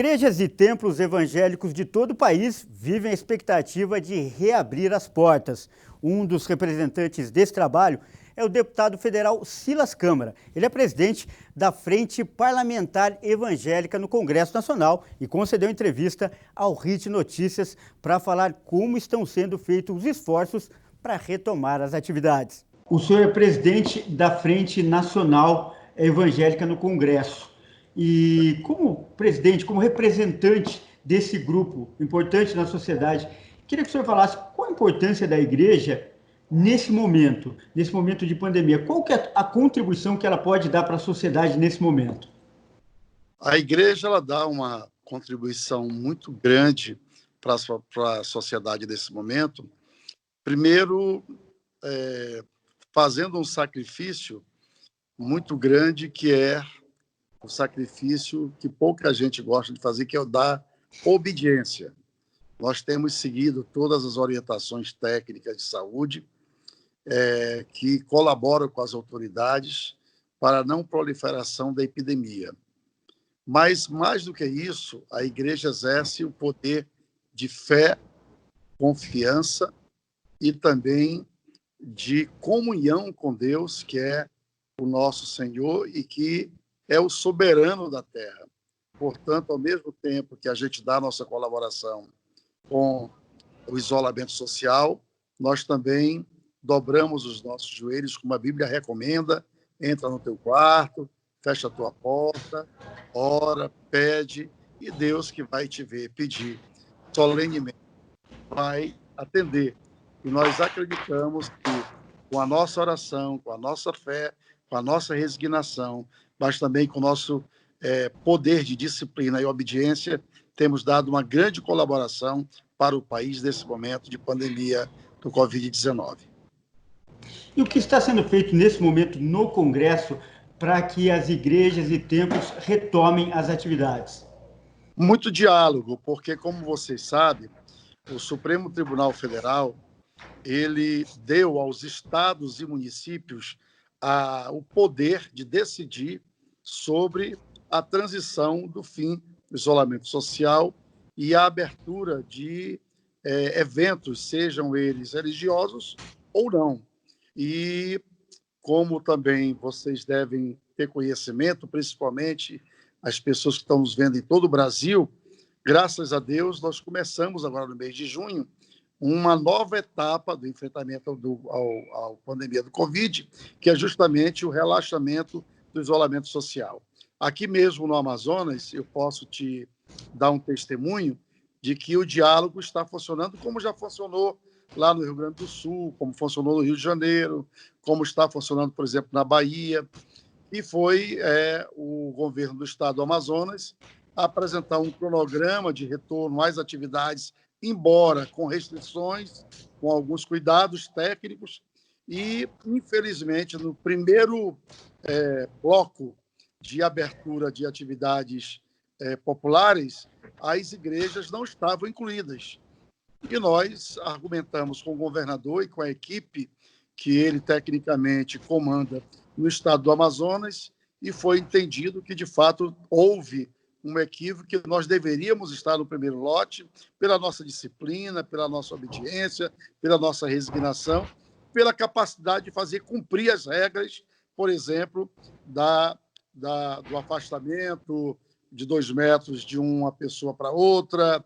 Igrejas e templos evangélicos de todo o país vivem a expectativa de reabrir as portas. Um dos representantes desse trabalho é o deputado federal Silas Câmara. Ele é presidente da Frente Parlamentar Evangélica no Congresso Nacional e concedeu entrevista ao RIT Notícias para falar como estão sendo feitos os esforços para retomar as atividades. O senhor é presidente da Frente Nacional Evangélica no Congresso. E como presidente, como representante desse grupo importante na sociedade, queria que o senhor falasse qual a importância da igreja nesse momento de pandemia. Qual que é a contribuição que ela pode dar para a sociedade nesse momento? A igreja ela dá uma contribuição muito grande para a sociedade nesse momento. Primeiro, fazendo um sacrifício muito grande, que é o sacrifício que pouca gente gosta de fazer, que é o da obediência. Nós temos seguido todas as orientações técnicas de saúde que colaboram com as autoridades para a não proliferação da epidemia. Mas, mais do que isso, a igreja exerce o poder de fé, confiança e também de comunhão com Deus, que é o nosso Senhor e que é o soberano da terra. Portanto, ao mesmo tempo que a gente dá a nossa colaboração com o isolamento social, nós também dobramos os nossos joelhos, como a Bíblia recomenda: entra no teu quarto, fecha a tua porta, ora, pede, e Deus, que vai te ver pedir solenemente, vai atender. E nós acreditamos que com a nossa oração, com a nossa fé, com a nossa resignação, mas também com o nosso poder de disciplina e obediência, temos dado uma grande colaboração para o país nesse momento de pandemia do Covid-19. E o que está sendo feito nesse momento no Congresso para que as igrejas e templos retomem as atividades? Muito diálogo, porque, como vocês sabem, o Supremo Tribunal Federal ele deu aos estados e municípios o poder de decidir sobre a transição do fim do isolamento social e a abertura de eventos, sejam eles religiosos ou não. E, como também vocês devem ter conhecimento, principalmente as pessoas que estão nos vendo em todo o Brasil, graças a Deus, nós começamos agora no mês de junho uma nova etapa do enfrentamento à pandemia do Covid, que é justamente o relaxamento do isolamento social. Aqui mesmo no Amazonas, eu posso te dar um testemunho de que o diálogo está funcionando como já funcionou lá no Rio Grande do Sul, como funcionou no Rio de Janeiro, como está funcionando, por exemplo, na Bahia, e foi o governo do estado do Amazonas apresentar um cronograma de retorno às atividades, embora com restrições, com alguns cuidados técnicos, e, infelizmente, no primeiro bloco de abertura de atividades populares, as igrejas não estavam incluídas. E nós argumentamos com o governador e com a equipe que ele tecnicamente comanda no estado do Amazonas, e foi entendido que, de fato, houve um equívoco, que nós deveríamos estar no primeiro lote pela nossa disciplina, pela nossa obediência, pela nossa resignação, pela capacidade de fazer cumprir as regras, por exemplo, do afastamento de 2 metros de uma pessoa para outra,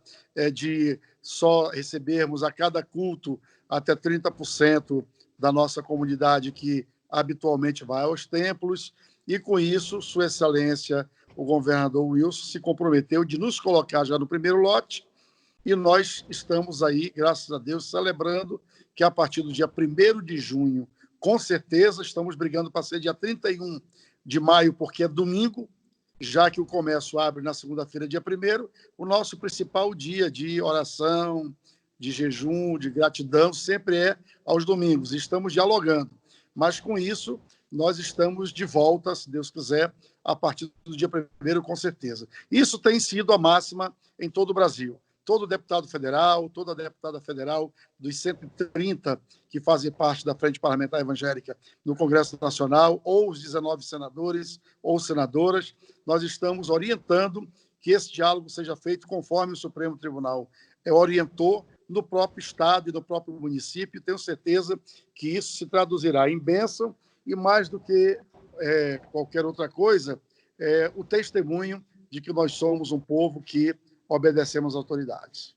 de só recebermos a cada culto até 30% da nossa comunidade que habitualmente vai aos templos, e com isso, Sua Excelência, o governador Wilson, se comprometeu de nos colocar já no primeiro lote, e nós estamos aí, graças a Deus, celebrando que a partir do dia 1º de junho, com certeza, estamos brigando para ser dia 31 de maio, porque é domingo, já que o comércio abre na segunda-feira, dia 1º, o nosso principal dia de oração, de jejum, de gratidão, sempre é aos domingos. Estamos dialogando, mas com isso nós estamos de volta, se Deus quiser, a partir do dia 1º, com certeza. Isso tem sido a máxima em todo o Brasil. Todo deputado federal, toda deputada federal dos 130 que fazem parte da Frente Parlamentar Evangélica no Congresso Nacional, ou os 19 senadores ou senadoras, nós estamos orientando que esse diálogo seja feito conforme o Supremo Tribunal orientou no próprio Estado e no próprio município. Tenho certeza que isso se traduzirá em bênção e, mais do que qualquer outra coisa, o testemunho de que nós somos um povo que obedecemos às autoridades.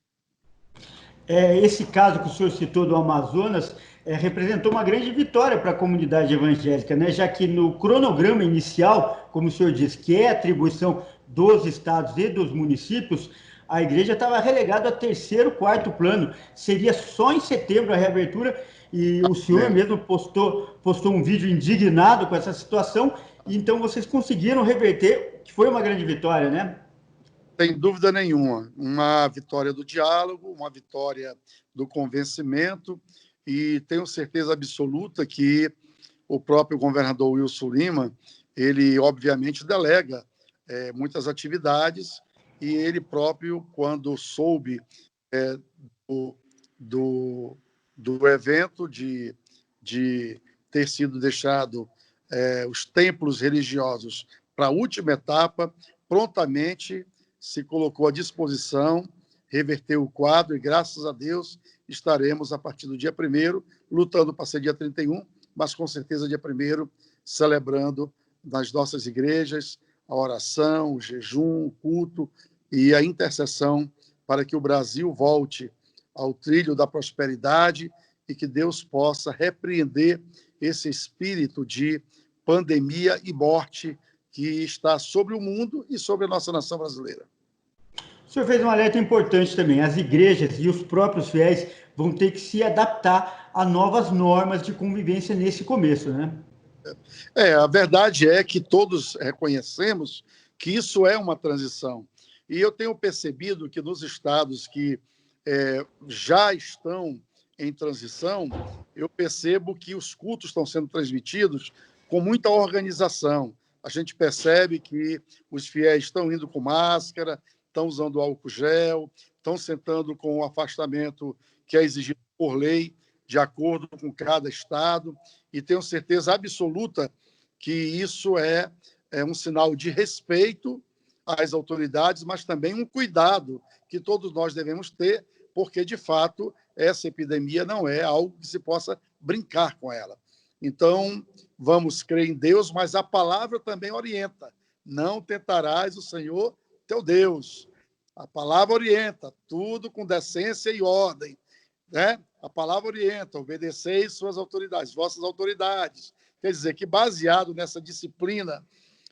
Esse caso que o senhor citou do Amazonas representou uma grande vitória para a comunidade evangélica, né? Já que no cronograma inicial, como o senhor disse, que é atribuição dos estados e dos municípios, a igreja estava relegada a terceiro, quarto plano. Seria só em setembro a reabertura, e o senhor mesmo postou um vídeo indignado com essa situação, e então vocês conseguiram reverter, que foi uma grande vitória, né? Sem dúvida nenhuma, uma vitória do diálogo, uma vitória do convencimento, e tenho certeza absoluta que o próprio governador Wilson Lima, ele obviamente delega muitas atividades, e ele próprio, quando soube do evento de ter sido deixado os templos religiosos para a última etapa, prontamente se colocou à disposição, reverteu o quadro e, graças a Deus, estaremos, a partir do dia 1º, lutando para ser dia 31, mas com certeza dia 1º, celebrando nas nossas igrejas a oração, o jejum, o culto e a intercessão para que o Brasil volte ao trilho da prosperidade e que Deus possa repreender esse espírito de pandemia e morte que está sobre o mundo e sobre a nossa nação brasileira. O senhor fez um alerta importante também. As igrejas e os próprios fiéis vão ter que se adaptar a novas normas de convivência nesse começo, né? A verdade é que todos reconhecemos que isso é uma transição. E eu tenho percebido que nos estados que já estão em transição, eu percebo que os cultos estão sendo transmitidos com muita organização. A gente percebe que os fiéis estão indo com máscara, estão usando álcool gel, estão sentando com o afastamento que é exigido por lei, de acordo com cada estado, e tenho certeza absoluta que isso é um sinal de respeito às autoridades, mas também um cuidado que todos nós devemos ter, porque, de fato, essa epidemia não é algo que se possa brincar com ela. Então, vamos crer em Deus, mas a palavra também orienta. Não tentarás o Senhor teu Deus. A palavra orienta, tudo com decência e ordem, né? A palavra orienta, obedeceis suas autoridades, vossas autoridades. Quer dizer que, baseado nessa disciplina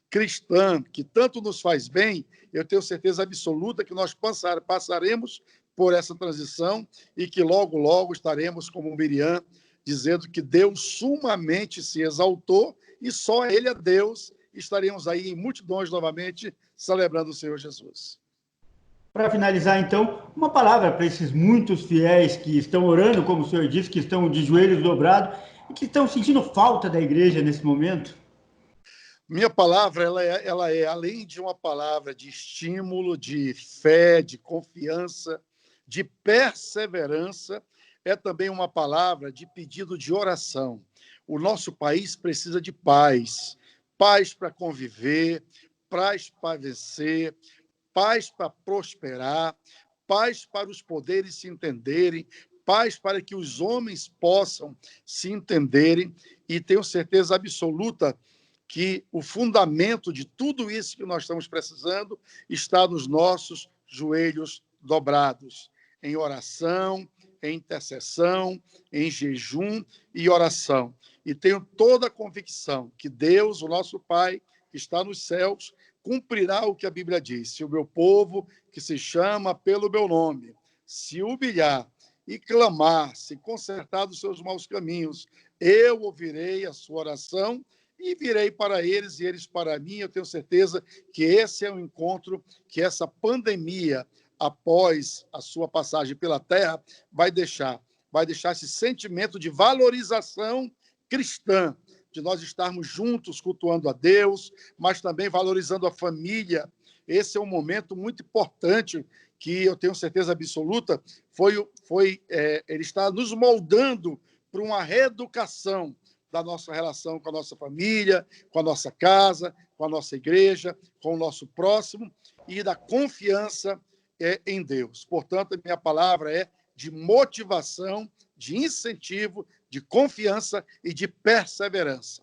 cristã, que tanto nos faz bem, eu tenho certeza absoluta que nós passaremos por essa transição e que logo, logo estaremos como Miriam, dizendo que Deus sumamente se exaltou e só Ele é Deus. Estaremos aí em multidões novamente celebrando o Senhor Jesus. Para finalizar, então, uma palavra para esses muitos fiéis que estão orando, como o senhor disse, que estão de joelhos dobrados e que estão sentindo falta da igreja nesse momento. Minha palavra, ela é, além de uma palavra de estímulo, de fé, de confiança, de perseverança, é também uma palavra de pedido de oração. O nosso país precisa de paz, paz para conviver, paz para vencer, paz para prosperar, paz para os poderes se entenderem, paz para que os homens possam se entenderem, e tenho certeza absoluta que o fundamento de tudo isso que nós estamos precisando está nos nossos joelhos dobrados, em oração, em intercessão, em jejum e oração. E tenho toda a convicção que Deus, o nosso Pai, que está nos céus, cumprirá o que a Bíblia diz. Se o meu povo, que se chama pelo meu nome, se humilhar e clamar, se consertar dos seus maus caminhos, eu ouvirei a sua oração e virei para eles e eles para mim. Eu tenho certeza que esse é o encontro que essa pandemia, após a sua passagem pela Terra, vai deixar esse sentimento de valorização cristã, de nós estarmos juntos cultuando a Deus, mas também valorizando a família. Esse é um momento muito importante que eu tenho certeza absoluta ele está nos moldando para uma reeducação, da nossa relação com a nossa família, com a nossa casa, com a nossa igreja, com o nosso próximo e da confiança em Deus. Portanto, a minha palavra é de motivação, de incentivo, de confiança e de perseverança.